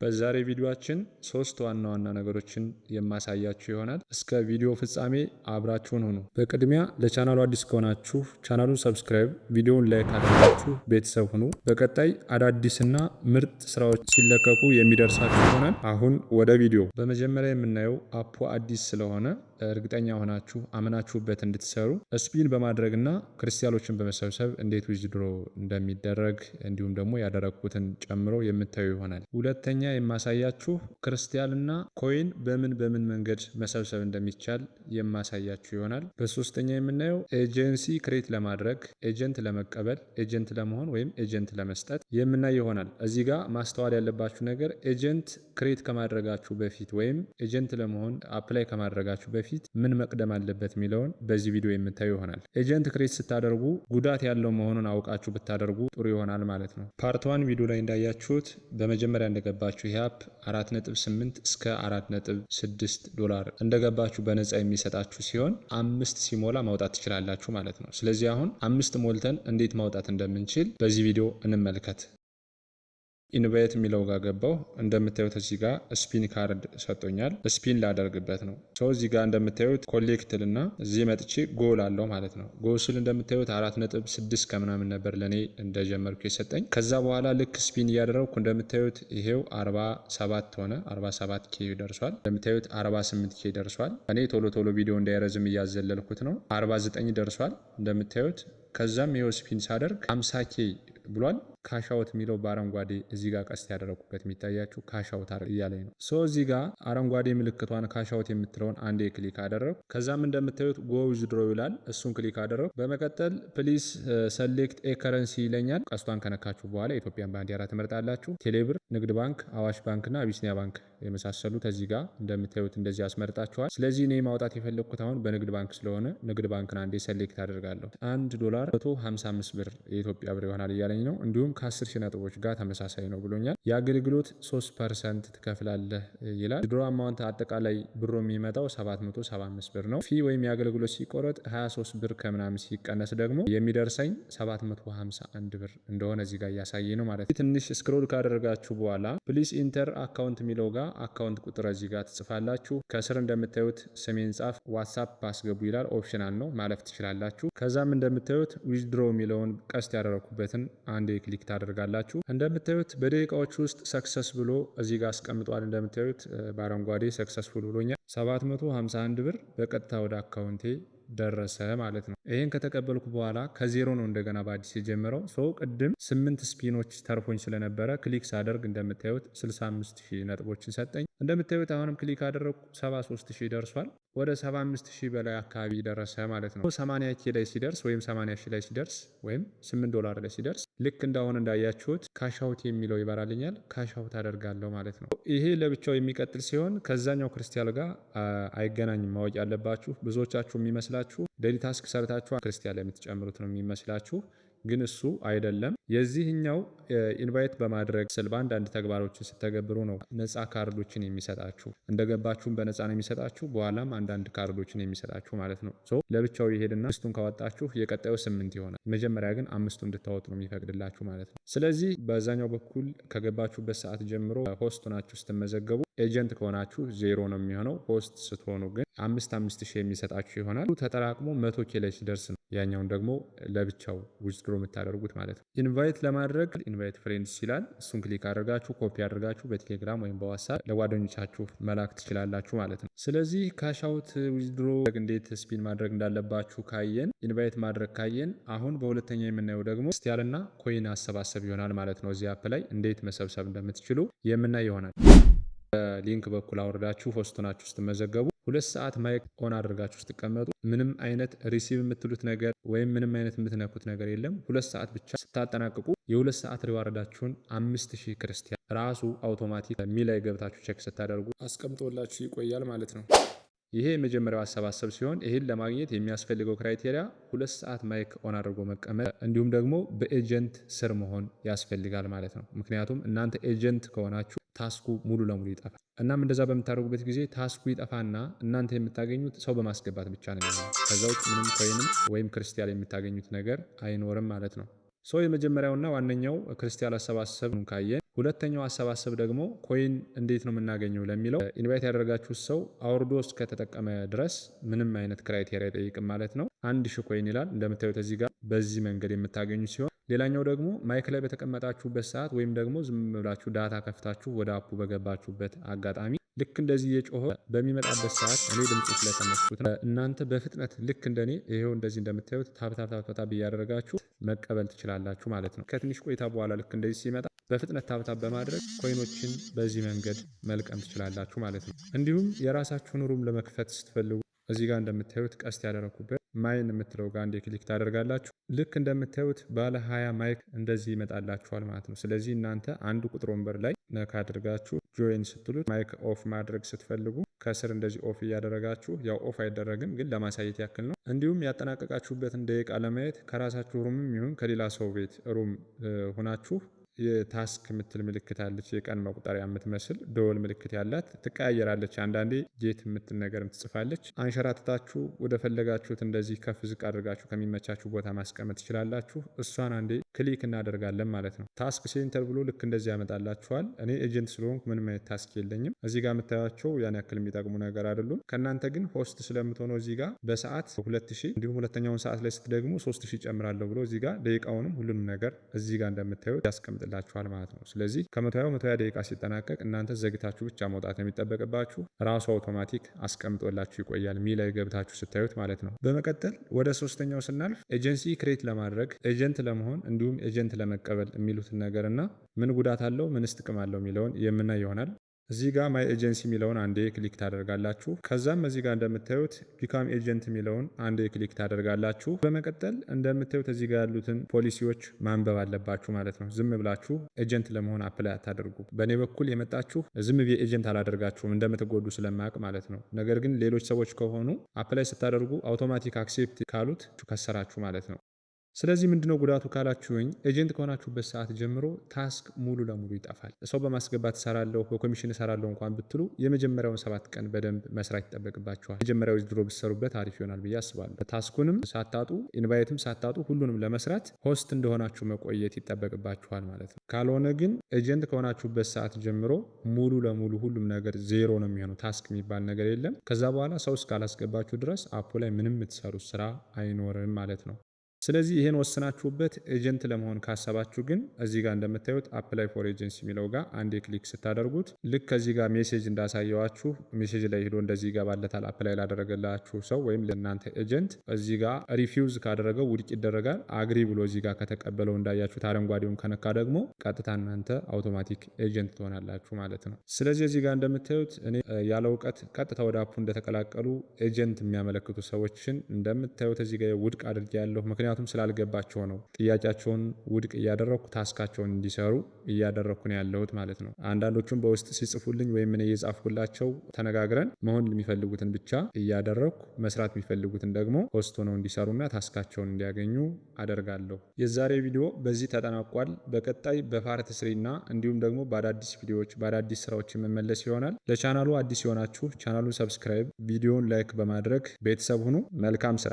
በዛሬ ቪዲዮአችን ሶስት ዋና ዋና ነገሮችን የማሳያችሁ ይሆናል። እስከ ቪዲዮ ፍጻሜ አብራችሁን ሁኑ። በቅድሚያ ለቻናሉ አዲስ ከሆናችሁ ቻናሉን ሰብስክራይብ፣ ቪዲዮውን ላይክ አድርጋችሁ ቤተሰብ ሁኑ። በቀጣይ አዳዲስና ምርጥ ስራዎች ሲለቀቁ የሚደርሳችሁ ይሆናል። አሁን ወደ ቪዲዮ። በመጀመሪያ የምናየው አፑ አዲስ ስለሆነ እርግጠኛ ሆናችሁ አምናችሁበት እንድትሰሩ ስፒን በማድረግና ክርስቲያኖችን በመሰብሰብ እንዴት ዊዝድሮ እንደሚደረግ እንዲሁም ደግሞ ያደረግኩትን ጨምሮ የምታዩ ይሆናል። ሁለተኛ የማሳያችሁ ክርስቲያንና ኮይን በምን መንገድ መሰብሰብ እንደሚቻል የማሳያችሁ ይሆናል። በሶስተኛ የምናየው ኤጀንሲ ክሬት ለማድረግ ኤጀንት ለመቀበል ኤጀንት ለመሆን ወይም ኤጀንት ለመስጠት የምናይ ይሆናል። እዚህ ጋር ማስተዋል ያለባችሁ ነገር ኤጀንት ክሬት ከማድረጋችሁ በፊት ወይም ኤጀንት ለመሆን አፕላይ ከማድረጋችሁ በፊት ምን መቅደም አለበት የሚለውን በዚህ ቪዲዮ የምታዩ ይሆናል። ኤጀንት ክሬት ስታደርጉ ጉዳት ያለው መሆኑን አውቃችሁ ብታደርጉ ጥሩ ይሆናል ማለት ነው። ፓርት 1 ቪዲዮ ላይ እንዳያችሁት በመጀመሪያ እንደገባችሁ ይህ አፕ 4.8 እስከ 4.6 ዶላር እንደገባችሁ በነፃ የሚሰጣችሁ ሲሆን 5 ሲሞላ ማውጣት ትችላላችሁ ማለት ነው። ስለዚህ አሁን 5 ሞልተን እንዴት ማውጣት እንደምንችል በዚህ ቪዲዮ እንመልከት። ኢንቫይት የሚለው ጋር ገባው። እንደምታዩት እዚህ ጋር ስፒን ካርድ ሰጥቶኛል። ስፒን ላደርግበት ነው። ሰው እዚህ ጋር እንደምታዩት ኮሌክትል እና እዚህ መጥቼ ጎል አለው ማለት ነው። ጎል ስል እንደምታዩት 4.6 ከምናምን ነበር ለኔ እንደጀመርኩ የሰጠኝ። ከዛ በኋላ ልክ ስፒን እያደረግኩ እንደምታዩት ይሄው 47 ሆነ። 47 ኬ ደርሷል። እንደምታዩት 48 ኬ ደርሷል። እኔ ቶሎ ቪዲዮ እንዳይረዝም እያዘለልኩት ነው። 49 ደርሷል እንደምታዩት። ከዛም ይሄው ስፒን ሳደርግ 50 ኬ ብሏል። ካሻውት የሚለው በአረንጓዴ እዚህ ጋር ቀስት ያደረኩበት የሚታያችሁ ካሻውት እያለኝ ነው። እዚህ ጋር አረንጓዴ ምልክቷን ካሻውት የምትለውን አንዴ ክሊክ አደረኩ። ከዛም እንደምታዩት ጎ ዊዝድሮ ይላል። እሱን ክሊክ አደረኩ። በመቀጠል ፕሊስ ሰሌክት ኤ ከረንሲ ይለኛል። ቀስቷን ከነካችሁ በኋላ የኢትዮጵያን ባንዲራ ትመርጣላችሁ። ቴሌብር፣ ንግድ ባንክ፣ አዋሽ ባንክ እና አቢሲኒያ ባንክ የመሳሰሉት እዚህ ጋር እንደምታዩት እንደዚህ ያስመርጣችኋል። ስለዚህ እኔ ማውጣት የፈለግኩት አሁን በንግድ ባንክ ስለሆነ ንግድ ባንክን አንዴ ሰሌክት አደርጋለሁ። $1 155 ብር የኢትዮጵያ ብር ይሆናል እያለኝ ነው። እንዲሁም ከ10 ሺህ ነጥቦች ጋር ተመሳሳይ ነው ብሎኛል። የአገልግሎት 3% ትከፍላለህ ይላል። ድሮ አማውንት አጠቃላይ ብሮ የሚመጣው 775 ብር ነው። ፊ ወይም የአገልግሎት ሲቆረጥ 23 ብር ከምናምን ሲቀነስ ደግሞ የሚደርሰኝ 751 ብር እንደሆነ እዚህ ጋር እያሳየ ነው ማለት ነው። ትንሽ ስክሮል ካደረጋችሁ በኋላ ፕሊስ ኢንተር አካውንት የሚለው ጋር አካውንት ቁጥር እዚህ ጋር ትጽፋላችሁ። ከስር እንደምታዩት ስሜን ጻፍ፣ ዋትሳፕ አስገቡ ይላል። ኦፕሽናል ነው ማለፍ ትችላላችሁ። ከዛም እንደምታዩት ዊዝድሮ የሚለውን ቀስት ያደረኩበትን አንዴ ክሊክ ታደርጋላችሁ። እንደምታዩት በደቂቃዎች ውስጥ ሰክሰስ ብሎ እዚህ ጋር አስቀምጧል። እንደምታዩት በአረንጓዴ ሰክሰስፉል ብሎኛል። 751 ብር በቀጥታ ወደ አካውንቴ ደረሰ ማለት ነው። ይሄን ከተቀበልኩ በኋላ ከዜሮ ነው እንደገና በአዲስ የጀመረው። ቅድም 8 ስፒኖች ተርፎኝ ስለነበረ ክሊክ ሳደርግ እንደምታዩት 65000 ነጥቦችን ሰጠኝ። እንደምታዩት አሁንም ክሊክ አደረኩ 73000 ደርሷል። ወደ 75000 በላይ አካባቢ ደረሰ ማለት ነው። 80 ኬ ላይ ሲደርስ ወይም 80000 ላይ ሲደርስ ወይም $8 ላይ ሲደርስ ልክ እንዳሁን እንዳያችሁት ካሻውት የሚለው ይበራልኛል። ካሻውት አደርጋለሁ ማለት ነው። ይሄ ለብቻው የሚቀጥል ሲሆን ከዛኛው ክርስቲያን ጋር አይገናኝም። ማወቅ ያለባችሁ ብዙዎቻችሁ የሚመስላችሁ ዴሊ ታስክ ሰርታችሁ ክርስቲያን ላይ የምትጨምሩት ነው የሚመስላችሁ፣ ግን እሱ አይደለም። የዚህኛው ኢንቫይት በማድረግ ስል በአንዳንድ ተግባሮችን ስተገብሩ ነው ነፃ ካርዶችን የሚሰጣችሁ። እንደገባችሁም በነፃ ነው የሚሰጣችሁ፣ በኋላም አንዳንድ ካርዶችን የሚሰጣችሁ ማለት ነው። ለብቻው ይሄድና 5ቱን ካወጣችሁ የቀጣዩ 8 ይሆናል። መጀመሪያ ግን 5ቱ እንድታወጡ ነው የሚፈቅድላችሁ ማለት ነው። ስለዚህ በዛኛው በኩል ከገባችሁበት ሰዓት ጀምሮ ሆስት ናችሁ ስትመዘገቡ ኤጀንት ከሆናችሁ 0 ነው የሚሆነው። ሆስት ስትሆኑ ግን 5000 የሚሰጣችሁ ይሆናል። ተጠራቅሞ 100 ኬ ላይ ሲደርስ ነው ያኛውን ደግሞ ለብቻው ዊዝድሮ የምታደርጉት ማለት ነው። ኢንቫይት ለማድረግ ኢንቫይት ፍሬንድስ ይላል። እሱን ክሊክ አድርጋችሁ ኮፒ አድርጋችሁ በቴሌግራም ወይም በዋትስአፕ ለጓደኞቻችሁ መላክ ትችላላችሁ ማለት ነው። ስለዚህ ካሻውት ዊዝድሮ እንዴት ስፒን ማድረግ እንዳለባችሁ ካየን፣ ኢንቫይት ማድረግ ካየን፣ አሁን በሁለተኛ የምናየው ደግሞ ክርስቲያንና ኮይን አሰባሰብ ይሆናል ማለት ነው። እዚህ አፕ ላይ እንዴት መሰብሰብ እንደምትችሉ የምናይ ይሆናል። ሊንክ በኩል አውርዳችሁ ሆስት ናችሁ ስትመዘገቡ 2 ሰዓት ማይክ ኦን አድርጋችሁ ስትቀመጡ ምንም አይነት ሪሲቭ የምትሉት ነገር ወይም ምንም አይነት የምትነኩት ነገር የለም። 2 ሰዓት ብቻ ስታጠናቅቁ የ2 ሰዓት ሪዋርዳችሁን 5000 ክርስቲያን ራሱ አውቶማቲክ ሚላይ ገብታችሁ ቼክ ስታደርጉ አስቀምጦላችሁ ይቆያል ማለት ነው። ይሄ የመጀመሪያው አሰባሰብ ሲሆን ይህን ለማግኘት የሚያስፈልገው ክራይቴሪያ 2 ሰዓት ማይክ ኦን አድርጎ መቀመጥ እንዲሁም ደግሞ በኤጀንት ስር መሆን ያስፈልጋል ማለት ነው። ምክንያቱም እናንተ ኤጀንት ከሆናችሁ ታስኩ ሙሉ ለሙሉ ይጠፋል። እናም እንደዛ በምታደርጉበት ጊዜ ታስኩ ይጠፋና እናንተ የምታገኙት ሰው በማስገባት ብቻ ነው የሚሆነው። ከዛ ውጭ ምንም ኮይንም ወይም ክርስቲያን የምታገኙት ነገር አይኖርም ማለት ነው። የመጀመሪያውና ዋነኛው ክርስቲያን አሰባሰብ ካየን ሁለተኛው አሰባሰብ ደግሞ ኮይን እንዴት ነው የምናገኘው ለሚለው ኢንቫይት ያደረጋችሁት ሰው አውርዶ እስከተጠቀመ ድረስ ምንም አይነት ክራይቴሪያ አይጠይቅም ማለት ነው። 1000 ኮይን ይላል እንደምታዩት እዚህ ጋር በዚህ መንገድ የምታገኙ ሲሆን ሌላኛው ደግሞ ማይክ ላይ በተቀመጣችሁበት ሰዓት ወይም ደግሞ ዝም ብላችሁ ዳታ ከፍታችሁ ወደ አፑ በገባችሁበት አጋጣሚ ልክ እንደዚህ የጮኸ በሚመጣበት ሰዓት እኔ ድምፁ ስለተነሱት እናንተ በፍጥነት ልክ እንደኔ ይሄው እንደዚህ እንደምታዩት ታብታብ እያደረጋችሁ መቀበል ትችላላችሁ ማለት ነው። ከትንሽ ቆይታ በኋላ ልክ እንደዚህ ሲመጣ በፍጥነት ታብታብ በማድረግ ኮይኖችን በዚህ መንገድ መልቀም ትችላላችሁ ማለት ነው። እንዲሁም የራሳችሁን ሩም ለመክፈት ስትፈልጉ እዚህ ጋር እንደምታዩት ቀስት ያደረኩበት ማይን የምትለው ጋር አንዴ ክሊክ ታደርጋላችሁ። ልክ እንደምታዩት ባለ 20 ማይክ እንደዚህ ይመጣላችኋል ማለት ነው። ስለዚህ እናንተ አንድ ቁጥር ወንበር ላይ ነካ አድርጋችሁ ጆይን ስትሉት ማይክ ኦፍ ማድረግ ስትፈልጉ ከስር እንደዚህ ኦፍ እያደረጋችሁ ያው ኦፍ አይደረግም ግን ለማሳየት ያክል ነው። እንዲሁም ያጠናቀቃችሁበትን ደቂቃ ለማየት ከራሳችሁ ሩምም ይሁን ከሌላ ሰው ቤት ሩም ሆናችሁ የታስክ የምትል ምልክት አለች። የቀን መቁጠሪያ የምትመስል ደወል ምልክት ያላት ትቀያየራለች። አንዳንዴ ጄት የምትል ነገር ትጽፋለች። አንሸራትታችሁ ወደ ፈለጋችሁት እንደዚህ ከፍ ዝቅ አድርጋችሁ ከሚመቻችሁ ቦታ ማስቀመጥ ትችላላችሁ። እሷን አንዴ ክሊክ እናደርጋለን ማለት ነው። ታስክ ሴንተር ብሎ ልክ እንደዚህ ያመጣላችኋል። እኔ ኤጀንት ስለሆንኩ ምንም አይነት ታስክ የለኝም። እዚህ ጋር የምታያቸው ያን ያክል የሚጠቅሙ ነገር አይደሉም። ከእናንተ ግን ሆስት ስለምትሆነው እዚህ ጋር በሰዓት 2000 እንዲሁም ሁለተኛውን ሰዓት ላይ ስትደግሙ 3000 ጨምራለሁ ብሎ እዚህ ጋር ደቂቃውንም ሁሉንም ነገር እዚህ ጋር እንደምታዩት ያስቀምጥላችኋል ማለት ነው። ስለዚህ ከ120 ደቂቃ ሲጠናቀቅ እናንተ ዘግታችሁ ብቻ መውጣት የሚጠበቅባችሁ ራሱ አውቶማቲክ አስቀምጦላችሁ ይቆያል። ሚ ላይ ገብታችሁ ስታዩት ማለት ነው። በመቀጠል ወደ ሶስተኛው ስናልፍ ኤጀንሲ ክሬት ለማድረግ ኤጀንት ለመሆን እንዲሁም ኤጀንት ለመቀበል የሚሉትን ነገር እና ምን ጉዳት አለው ምንስ ጥቅም አለው የሚለውን የምናይ ይሆናል። እዚህ ጋር ማይ ኤጀንሲ የሚለውን አንዴ ክሊክ ታደርጋላችሁ። ከዛም እዚህ ጋር እንደምታዩት ቢካም ኤጀንት የሚለውን አንዴ ክሊክ ታደርጋላችሁ። በመቀጠል እንደምታዩት እዚህ ጋር ያሉትን ፖሊሲዎች ማንበብ አለባችሁ ማለት ነው። ዝም ብላችሁ ኤጀንት ለመሆን አፕላይ አታደርጉ። በእኔ በኩል የመጣችሁ ዝም ብዬ ኤጀንት አላደርጋችሁም እንደምትጎዱ ስለማያውቅ ማለት ነው። ነገር ግን ሌሎች ሰዎች ከሆኑ አፕላይ ስታደርጉ አውቶማቲክ አክሴፕት ካሉት ከሰራችሁ ማለት ነው። ስለዚህ ምንድነው ጉዳቱ ካላችሁኝ ኤጀንት ከሆናችሁበት ሰዓት ጀምሮ ታስክ ሙሉ ለሙሉ ይጠፋል። ሰው በማስገባት እሰራለሁ በኮሚሽን እሰራለሁ እንኳን ብትሉ የመጀመሪያውን 7 ቀን በደንብ መስራት ይጠበቅባችኋል። መጀመሪያው ድሮ ብትሰሩበት አሪፍ ይሆናል ብዬ አስባለሁ። ታስኩንም ሳታጡ ኢንቫይትም ሳታጡ ሁሉንም ለመስራት ሆስት እንደሆናችሁ መቆየት ይጠበቅባችኋል ማለት ነው። ካልሆነ ግን ኤጀንት ከሆናችሁበት ሰዓት ጀምሮ ሙሉ ለሙሉ ሁሉም ነገር ዜሮ ነው የሚሆነው። ታስክ የሚባል ነገር የለም። ከዛ በኋላ ሰው እስካላስገባችሁ ድረስ አፑ ላይ ምንም የምትሰሩት ስራ አይኖርም ማለት ነው። ስለዚህ ይሄን ወስናችሁበት ኤጀንት ለመሆን ካሰባችሁ ግን እዚህ ጋር እንደምታዩት አፕላይ ፎር ኤጀንሲ የሚለው ጋር አንዴ ክሊክ ስታደርጉት ልክ ከዚህ ጋር ሜሴጅ እንዳሳየዋችሁ ሜሴጅ ላይ ሄዶ እንደዚህ ይገባለታል። አፕላይ ላደረገላችሁ ሰው ወይም ለእናንተ ኤጀንት እዚህ ጋር ሪፊውዝ ካደረገው ውድቅ ይደረጋል። አግሪ ብሎ እዚህ ጋር ከተቀበለው እንዳያችሁት አረንጓዴውን ከነካ ደግሞ ቀጥታ እናንተ አውቶማቲክ ኤጀንት ትሆናላችሁ ማለት ነው። ስለዚህ እዚህ ጋር እንደምታዩት እኔ ያለ እውቀት ቀጥታ ወደ አፑ እንደተቀላቀሉ ኤጀንት የሚያመለክቱ ሰዎችን እንደምታዩት እዚህ ጋር ውድቅ አድርጌ ያለሁ ምክንያቱም ስላልገባቸው ነው። ጥያቄያቸውን ውድቅ እያደረግኩ ታስካቸውን እንዲሰሩ እያደረግኩ ነው ያለሁት ማለት ነው። አንዳንዶቹም በውስጥ ሲጽፉልኝ ወይም እኔ እየጻፍኩላቸው ተነጋግረን መሆን የሚፈልጉትን ብቻ እያደረግኩ መስራት የሚፈልጉትን ደግሞ ሆስት ሆነው እንዲሰሩና ታስካቸውን እንዲያገኙ አደርጋለሁ። የዛሬ ቪዲዮ በዚህ ተጠናቋል። በቀጣይ በፓርት 3 እና እንዲሁም ደግሞ በአዳዲስ ቪዲዮዎች በአዳዲስ ስራዎች የመመለስ ይሆናል። ለቻናሉ አዲስ የሆናችሁ ቻናሉን ሰብስክራይብ፣ ቪዲዮውን ላይክ በማድረግ ቤተሰብ ሁኑ። መልካም ስራ